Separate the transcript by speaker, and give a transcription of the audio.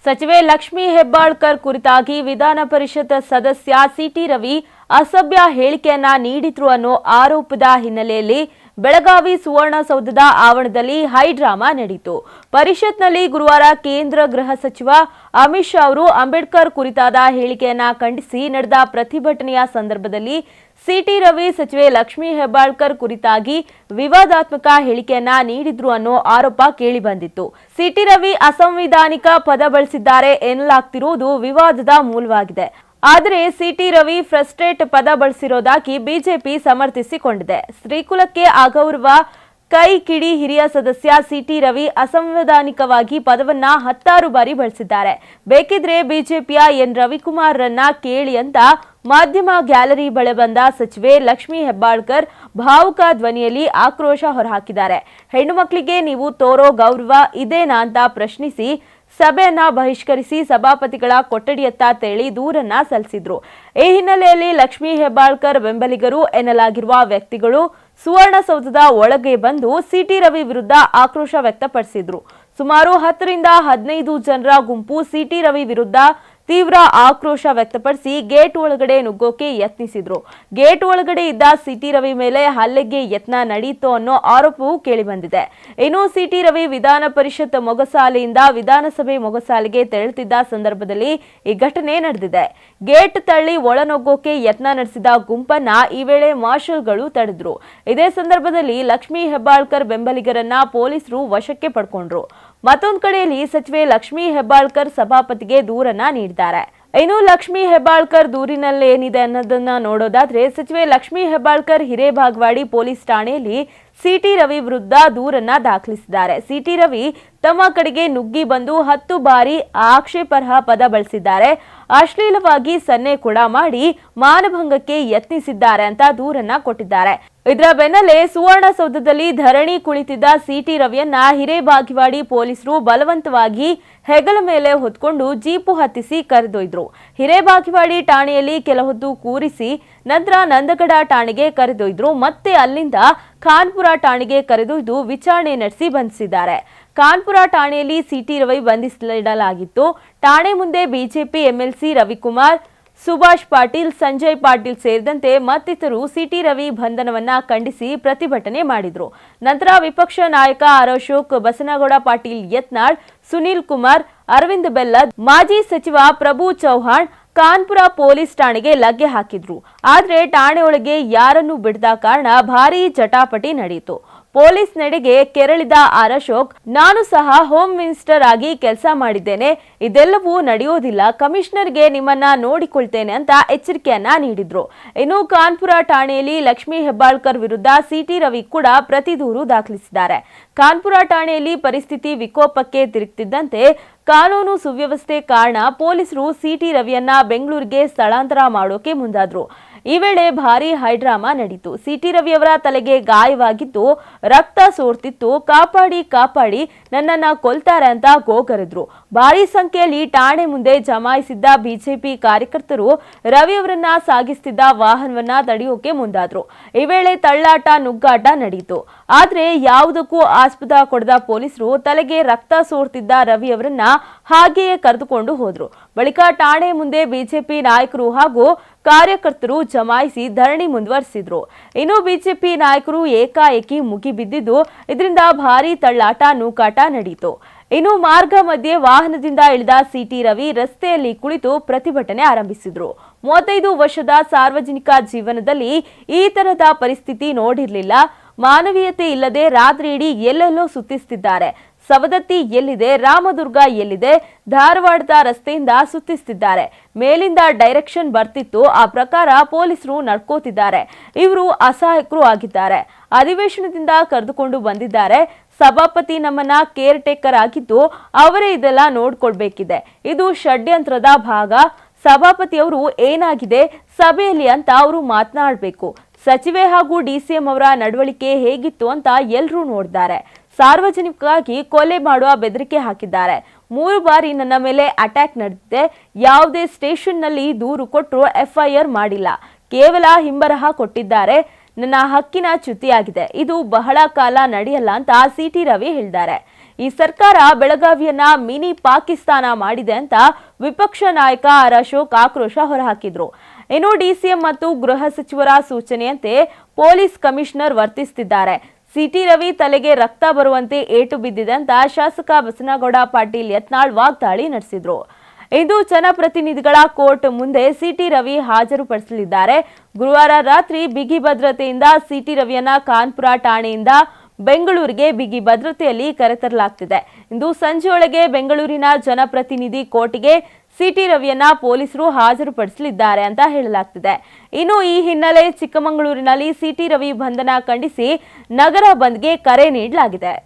Speaker 1: ಸಚಿವೆ ಲಕ್ಷ್ಮೀ ಹೆಬ್ಬಾಳ್ಕರ್ ಕುರಿತಾಗಿ ವಿಧಾನ ಪರಿಷತ್ ಸದಸ್ಯ ಸಿಟಿ ರವಿ ಅಸಭ್ಯ ಹೇಳಿಕೆಯನ್ನ ನೀಡಿದ್ರು ಅನ್ನೋ ಆರೋಪದ ಹಿನ್ನೆಲೆಯಲ್ಲಿ ಬೆಳಗಾವಿ ಸುವರ್ಣಸೌಧದ ಆವರಣದಲ್ಲಿ ಹೈಡ್ರಾಮಾ ನಡೆಯಿತು. ಪರಿಷತ್ನಲ್ಲಿ ಗುರುವಾರ ಕೇಂದ್ರ ಗೃಹ ಸಚಿವ ಅಮಿತ್ ಶಾ ಅವರು ಅಂಬೇಡ್ಕರ್ ಕುರಿತಾದ ಹೇಳಿಕೆಯನ್ನ ಖಂಡಿಸಿ ನಡೆದ ಪ್ರತಿಭಟನೆಯ ಸಂದರ್ಭದಲ್ಲಿ ಸಿಟಿ ರವಿ ಸಚಿವೆ ಲಕ್ಷ್ಮೀ ಹೆಬ್ಬಾಳ್ಕರ್ ಕುರಿತಾಗಿ ವಿವಾದಾತ್ಮಕ ಹೇಳಿಕೆಯನ್ನ ನೀಡಿದ್ರು ಅನ್ನೋ ಆರೋಪ ಕೇಳಿಬಂದಿತ್ತು. ಸಿಟಿ ರವಿ ಅಸಂವಿಧಾನಿಕ ಪದ ಬಳಸಿದ್ದಾರೆ ಎನ್ನಲಾಗ್ತಿರುವುದು ವಿವಾದದ ಮೂಲವಾಗಿದೆ. ಆದರೆ ಸಿಟಿ ರವಿ ಫ್ರಸ್ಟ್ರೇಟ್ ಪದ ಬಳಸಿರೋದಾಗಿ ಬಿಜೆಪಿ ಸಮರ್ಥಿಸಿಕೊಂಡಿದೆ. ಸ್ತ್ರೀಕುಲಕ್ಕೆ ಅಗೌರವ ಕೈ ಕಿಡಿ ಹಿರಿಯ ಸದಸ್ಯ ಸಿಟಿ ರವಿ ಅಸಂವಿಧಾನಿಕವಾಗಿ ಪದವನ್ನ 10 ಬಾರಿ ಬಳಸಿದ್ದಾರೆ. ಬೇಕಿದ್ರೆ ಬಿಜೆಪಿಯ ಎನ್ ರವಿಕುಮಾರ್ ರನ್ನ ಕೇಳಿ ಅಂತ ಮಾಧ್ಯಮ ಗ್ಯಾಲರಿ ಬಳಿ ಬಂದ ಸಚಿವೆ ಲಕ್ಷ್ಮೀ ಹೆಬ್ಬಾಳ್ಕರ್ ಭಾವುಕ ಧ್ವನಿಯಲ್ಲಿ ಆಕ್ರೋಶ ಹೊರಹಾಕಿದ್ದಾರೆ. ಹೆಣ್ಣು ಮಕ್ಕಳಿಗೆ ನೀವು ತೋರೋ ಗೌರವ ಇದೇನಾ ಅಂತ ಪ್ರಶ್ನಿಸಿ ಸಭೆಯನ್ನ ಬಹಿಷ್ಕರಿಸಿ ಸಭಾಪತಿಗಳ ಕೊಠಡಿಯತ್ತ ತೆರಳಿ ದೂರನ್ನ ಸಲ್ಲಿಸಿದ್ರು. ಈ ಹಿನ್ನೆಲೆಯಲ್ಲಿ ಲಕ್ಷ್ಮೀ ಹೆಬ್ಬಾಳ್ಕರ್ ಬೆಂಬಲಿಗರು ಎನ್ನಲಾಗಿರುವ ವ್ಯಕ್ತಿಗಳು ಸುವರ್ಣಸೌಧದ ಒಳಗೆ ಬಂದು ಸಿಟಿ ರವಿ ವಿರುದ್ಧ ಆಕ್ರೋಶ ವ್ಯಕ್ತಪಡಿಸಿದ್ರು. ಸುಮಾರು 10 ರಿಂದ 15 ಜನರ ಗುಂಪು ಸಿಟಿ ರವಿ ವಿರುದ್ಧ ತೀವ್ರ ಆಕ್ರೋಶ ವ್ಯಕ್ತಪಡಿಸಿ ಗೇಟ್ ಒಳಗಡೆ ನುಗ್ಗೋಕೆ ಯತ್ನಿಸಿದ್ರು. ಗೇಟ್ ಒಳಗಡೆ ಇದ್ದ ಸಿಟಿ ರವಿ ಮೇಲೆ ಹಲ್ಲೆಗೆ ಯತ್ನ ನಡೆಯಿತು ಅನ್ನೋ ಆರೋಪವೂ ಕೇಳಿಬಂದಿದೆ. ಇನ್ನು ಸಿಟಿ ರವಿ ವಿಧಾನ ಪರಿಷತ್ ಮೊಗಸಾಲೆಯಿಂದ ವಿಧಾನಸಭೆ ಮೊಗಸಾಲೆಗೆ ತೆರಳುತ್ತಿದ್ದ ಸಂದರ್ಭದಲ್ಲಿ ಈ ಘಟನೆ ನಡೆದಿದೆ. ಗೇಟ್ ತಳ್ಳಿ ಒಳನುಗ್ಗೋಕೆ ಯತ್ನ ನಡೆಸಿದ ಗುಂಪನ್ನ ಈ ವೇಳೆ ಮಾರ್ಷಲ್ಗಳು ತಡೆದ್ರು. ಇದೇ ಸಂದರ್ಭದಲ್ಲಿ ಲಕ್ಷ್ಮೀ ಹೆಬ್ಬಾಳ್ಕರ್ ಬೆಂಬಲಿಗರನ್ನ ಪೊಲೀಸರು ವಶಕ್ಕೆ ಪಡ್ಕೊಂಡ್ರು. ಮತ್ತೊಂದು ಕಡೆಯಲ್ಲಿ ಸಚಿವೆ ಲಕ್ಷ್ಮೀ ಹೆಬ್ಬಾಳ್ಕರ್ ಸಭಾಪತಿಗೆ ದೂರನ್ನ ನೀಡಿದ್ದಾರೆ. ಇನ್ನು ಲಕ್ಷ್ಮೀ ಹೆಬ್ಬಾಳ್ಕರ್ ದೂರಿನಲ್ಲಿ ಏನಿದೆ ಅನ್ನೋದನ್ನ ನೋಡೋದಾದ್ರೆ, ಸಚಿವೆ ಲಕ್ಷ್ಮೀ ಹೆಬ್ಬಾಳ್ಕರ್ ಹಿರೇಬಾಗವಾಡಿ ಪೊಲೀಸ್ ಠಾಣೆಯಲ್ಲಿ ಸಿಟಿ ರವಿ ವಿರುದ್ಧ ದೂರನ್ನ ದಾಖಲಿಸಿದ್ದಾರೆ. ಸಿಟಿ ರವಿ ತಮ್ಮ ಕಡೆಗೆ ನುಗ್ಗಿ ಬಂದು 10 ಬಾರಿ ಆಕ್ಷೇಪಾರ್ಹ ಪದ ಬಳಸಿದ್ದಾರೆ, ಅಶ್ಲೀಲವಾಗಿ ಸನ್ನೆ ಕೂಡ ಮಾಡಿ ಮಾನಭಂಗಕ್ಕೆ ಯತ್ನಿಸಿದ್ದಾರೆ ಅಂತ ದೂರನ್ನ ಕೊಟ್ಟಿದ್ದಾರೆ. ಇದರ ಬೆನ್ನಲ್ಲೇ ಸುವರ್ಣಸೌಧದಲ್ಲಿ ಧರಣಿ ಕುಳಿತಿದ್ದ ಸಿಟಿ ರವಿಯನ್ನ ಹಿರೇಬಾಗವಾಡಿ ಪೊಲೀಸರು ಬಲವಂತವಾಗಿ ಹೆಗಲ ಮೇಲೆ ಹೊತ್ಕೊಂಡು ಜೀಪು ಹತ್ತಿಸಿ ಕರೆದೊಯ್ದ್ರು. ಹಿರೇಬಾಗವಾಡಿ ಠಾಣೆಯಲ್ಲಿ ಕೆಲಹೊತ್ತು ಕೂರಿಸಿ ನಂತರ ನಂದಗಡ ಠಾಣೆಗೆ ಕರೆದೊಯ್ದ್ರು. ಮತ್ತೆ ಅಲ್ಲಿಂದ ಖಾನ್ಪುರ ಠಾಣೆಗೆ ಕರೆದೊಯ್ದು ವಿಚಾರಣೆ ನಡೆಸಿ ಬಂಧಿಸಿದ್ದಾರೆ. ಖಾನ್ಪುರ ಠಾಣೆಯಲ್ಲಿ ಸಿಟಿ ರವಿ ಬಂಧಿಸಿಡಲಾಗಿತ್ತು. ಠಾಣೆ ಮುಂದೆ ಬಿಜೆಪಿ ಎಂಎಲ್ಸಿ ರವಿಕುಮಾರ್, ಸುಭಾಷ್ ಪಾಟೀಲ್, ಸಂಜಯ್ ಪಾಟೀಲ್ ಸೇರಿದಂತೆ ಮತ್ತಿತರರು ಸಿಟಿ ರವಿ ಬಂಧನವನ್ನ ಖಂಡಿಸಿ ಪ್ರತಿಭಟನೆ ಮಾಡಿದ್ರು. ನಂತರ ವಿಪಕ್ಷ ನಾಯಕ ಆರ್ ಅಶೋಕ್, ಬಸನಗೌಡ ಪಾಟೀಲ್ ಯತ್ನಾಳ್, ಸುನೀಲ್ ಕುಮಾರ್, ಅರವಿಂದ್ ಬೆಲ್ಲದ್, ಮಾಜಿ ಸಚಿವ ಪ್ರಭು ಚೌಹಾಣ್ ಖಾನ್ಪುರ ಪೊಲೀಸ್ ಠಾಣೆಗೆ ಲಗ್ಗೆ ಹಾಕಿದ್ರು. ಆದ್ರೆ ಠಾಣೆಯೊಳಗೆ ಯಾರನ್ನೂ ಬಿಡದ ಕಾರಣ ಭಾರೀ ಜಟಾಪಟಿ ನಡೆಯಿತು. ಪೊಲೀಸ್ ನಡೆಗೆ ಕೆರಳಿದ ಆರ್ ಅಶೋಕ್, ನಾನು ಸಹ ಹೋಮ್ ಮಿನಿಸ್ಟರ್ ಆಗಿ ಕೆಲಸ ಮಾಡಿದ್ದೇನೆ, ಇದೆಲ್ಲವೂ ನಡೆಯೋದಿಲ್ಲ, ಕಮಿಷನರ್ಗೆ ನಿಮ್ಮನ್ನ ನೋಡಿಕೊಳ್ತೇನೆ ಅಂತ ಎಚ್ಚರಿಕೆಯನ್ನ ನೀಡಿದ್ರು. ಇನ್ನು ಖಾನ್ಪುರ ಠಾಣೆಯಲ್ಲಿ ಲಕ್ಷ್ಮೀ ಹೆಬ್ಬಾಳ್ಕರ್ ವಿರುದ್ಧ ಸಿಟಿ ರವಿ ಕೂಡ ಪ್ರತಿ ದೂರು ದಾಖಲಿಸಿದ್ದಾರೆ. ಖಾನ್ಪುರ ಠಾಣೆಯಲ್ಲಿ ಪರಿಸ್ಥಿತಿ ವಿಕೋಪಕ್ಕೆ ತಿರುಗುತ್ತಿದ್ದಂತೆ ಕಾನೂನು ಸುವ್ಯವಸ್ಥೆ ಕಾರಣ ಪೊಲೀಸರು ಸಿಟಿ ರವಿಯನ್ನ ಬೆಂಗಳೂರಿಗೆ ಸ್ಥಳಾಂತರ ಮಾಡೋಕೆ ಮುಂದಾದ್ರು. ಈ ವೇಳೆ ಭಾರೀ ಹೈಡ್ರಾಮಾ ನಡೆಯಿತು. ಸಿಟಿ ರವಿಯವರ ತಲೆಗೆ ಗಾಯವಾಗಿದ್ದು ರಕ್ತ ಸೋರ್ತಿತ್ತು. ಕಾಪಾಡಿ ಕಾಪಾಡಿ ನನ್ನನ್ನ ಕೊಲ್ತಾರೆ ಅಂತ ಗೋಗರೆದ್ರು. ಭಾರೀ ಸಂಖ್ಯೆಯಲ್ಲಿ ಠಾಣೆ ಮುಂದೆ ಜಮಾಯಿಸಿದ್ದ ಬಿಜೆಪಿ ಕಾರ್ಯಕರ್ತರು ರವಿಯವರನ್ನ ಸಾಗಿಸುತ್ತಿದ್ದ ವಾಹನವನ್ನ ತಡೆಯೋಕೆ ಮುಂದಾದ್ರು. ಈ ವೇಳೆ ತಳ್ಳಾಟ ನುಗ್ಗಾಟ ನಡೆಯಿತು. ಆದ್ರೆ ಯಾವುದಕ್ಕೂ ಆಸ್ಪದ ಕೊಡದ ಪೊಲೀಸರು ತಲೆಗೆ ರಕ್ತ ಸೋರ್ತಿದ್ದ ರವಿಯವರನ್ನ ಹಾಗೆಯೇ ಕರೆದುಕೊಂಡು ಹೋದ್ರು. ಬಳಿಕ ಠಾಣೆ ಮುಂದೆ ಬಿಜೆಪಿ ನಾಯಕರು ಹಾಗೂ ಕಾರ್ಯಕರ್ತರು ಜಮಾಯಿಸಿ ಧರಣಿ ಮುಂದುವರಿಸಿದ್ರು. ಇನ್ನು ಬಿಜೆಪಿ ನಾಯಕರು ಏಕಾಏಕಿ ಮುಗಿಬಿದ್ದಿದ್ದು ಇದರಿಂದ ಭಾರೀ ತಳ್ಳಾಟ ನೂಕಾಟ ನಡೆಯಿತು. ಇನ್ನು ಮಾರ್ಗ ಮಧ್ಯೆ ವಾಹನದಿಂದ ಇಳಿದ ಸಿಟಿ ರವಿ ರಸ್ತೆಯಲ್ಲಿ ಕುಳಿತು ಪ್ರತಿಭಟನೆ ಆರಂಭಿಸಿದ್ರು. 35 ವರ್ಷದ ಸಾರ್ವಜನಿಕ ಜೀವನದಲ್ಲಿ ಈ ತರಹದ ಪರಿಸ್ಥಿತಿ ನೋಡಿರ್ಲಿಲ್ಲ. ಮಾನವೀಯತೆ ಇಲ್ಲದೆ ರಾತ್ರಿ ಇಡೀ ಎಲ್ಲೆಲ್ಲೋ ಸುತ್ತಿಸ್ತಿದ್ದಾರೆ. ಸವದತ್ತಿ ಎಲ್ಲಿದೆ, ರಾಮದುರ್ಗ ಎಲ್ಲಿದೆ, ಧಾರವಾಡದ ರಸ್ತೆಯಿಂದ ಸುತ್ತಿಸ್ತಿದ್ದಾರೆ. ಮೇಲಿಂದ ಡೈರೆಕ್ಷನ್ ಬರ್ತಿತ್ತು, ಆ ಪ್ರಕಾರ ಪೊಲೀಸರು ನಡ್ಕೋತಿದ್ದಾರೆ. ಇವರು ಅಸಹಾಯಕರು ಆಗಿದ್ದಾರೆ. ಅಧಿವೇಶನದಿಂದ ಕರೆದುಕೊಂಡು ಬಂದಿದ್ದಾರೆ. ಸಭಾಪತಿ ನಮ್ಮನ್ನ ಕೇರ್ ಟೇಕರ್ ಆಗಿದ್ದು ಅವರೇ ಇದೆಲ್ಲ ನೋಡ್ಕೊಳ್ಬೇಕಿದೆ. ಇದು ಷಡ್ಯಂತ್ರದ ಭಾಗ. ಸಭಾಪತಿಯವರು ಏನಾಗಿದೆ ಸಭೆಯಲ್ಲಿ ಅಂತ ಅವರು ಮಾತನಾಡಬೇಕು. ಸಚಿವೆ ಹಾಗೂ ಡಿಸಿಎಂ ಅವರ ನಡವಳಿಕೆ ಹೇಗಿತ್ತು ಅಂತ ಎಲ್ಲರೂ ನೋಡಿದ್ದಾರೆ. ಸಾರ್ವಜನಿಕವಾಗಿ ಕೊಲೆ ಮಾಡುವ ಬೆದರಿಕೆ ಹಾಕಿದ್ದಾರೆ. 3 ಬಾರಿ ನನ್ನ ಮೇಲೆ ಅಟ್ಯಾಕ್ ನಡೆದಿದೆ. ಯಾವುದೇ ಸ್ಟೇಷನ್ನಲ್ಲಿ ದೂರು ಕೊಟ್ಟರು ಎಫ್ಐಆರ್ ಮಾಡಿಲ್ಲ, ಕೇವಲ ಹಿಂಬರಹ ಕೊಟ್ಟಿದ್ದಾರೆ. ನನ್ನ ಹಕ್ಕಿನ ಚ್ಯುತಿಯಾಗಿದೆ. ಇದು ಬಹಳ ಕಾಲ ನಡೆಯಲ್ಲ ಅಂತ ಸಿಟಿ ರವಿ ಹೇಳಿದ್ದಾರೆ. ಈ ಸರ್ಕಾರ ಬೆಳಗಾವಿಯನ್ನ ಮಿನಿ ಪಾಕಿಸ್ತಾನ ಮಾಡಿದೆ ಅಂತ ವಿಪಕ್ಷ ನಾಯಕ ಆರ್ ಅಶೋಕ್ ಆಕ್ರೋಶ ಹೊರಹಾಕಿದ್ರು. ಇನ್ನು ಡಿಸಿಎಂ ಮತ್ತು ಗೃಹ ಸಚಿವರ ಸೂಚನೆಯಂತೆ ಪೊಲೀಸ್ ಕಮಿಷನರ್ ವರ್ತಿಸುತ್ತಿದ್ದಾರೆ. ಸಿಟಿ ರವಿ ತಲೆಗೆ ರಕ್ತ ಬರುವಂತೆ ಏಟು ಬಿದ್ದಿದೆ ಅಂತ ಶಾಸಕ ಬಸನಗೌಡ ಪಾಟೀಲ್ ಯತ್ನಾಳ್ ವಾಗ್ದಾಳಿ ನಡೆಸಿದ್ರು. ಇಂದು ಜನಪ್ರತಿನಿಧಿಗಳ ಕೋರ್ಟ್ ಮುಂದೆ ಸಿಟಿ ರವಿ ಹಾಜರುಪಡಿಸಲಿದ್ದಾರೆ. ಗುರುವಾರ ರಾತ್ರಿ ಬಿಗಿ ಭದ್ರತೆಯಿಂದ ಸಿಟಿ ರವಿಯನ್ನ ಕಾನ್ಪುರ ಠಾಣೆಯಿಂದ ಬೆಂಗಳೂರಿಗೆ ಬಿಗಿ ಭದ್ರತೆಯಲ್ಲಿ ಕರೆತರಲಾಗ್ತಿದೆ. ಇಂದು ಸಂಜೆಯೊಳಗೆ ಬೆಂಗಳೂರಿನ ಜನಪ್ರತಿನಿಧಿ ಕೋರ್ಟ್ಗೆ ಸಿಟಿ ರವಿಯನ್ನ ಪೊಲೀಸರು ಹಾಜರುಪಡಿಸಲಿದ್ದಾರೆ ಅಂತ ಹೇಳಲಾಗ್ತಿದೆ. ಇನ್ನು ಈ ಹಿನ್ನೆಲೆ ಚಿಕ್ಕಮಗಳೂರಿನಲ್ಲಿ ಸಿಟಿ ರವಿ ಬಂಧನ ಖಂಡಿಸಿ ನಗರ ಬಂದ್ಗೆ ಕರೆ ನೀಡಲಾಗಿದೆ.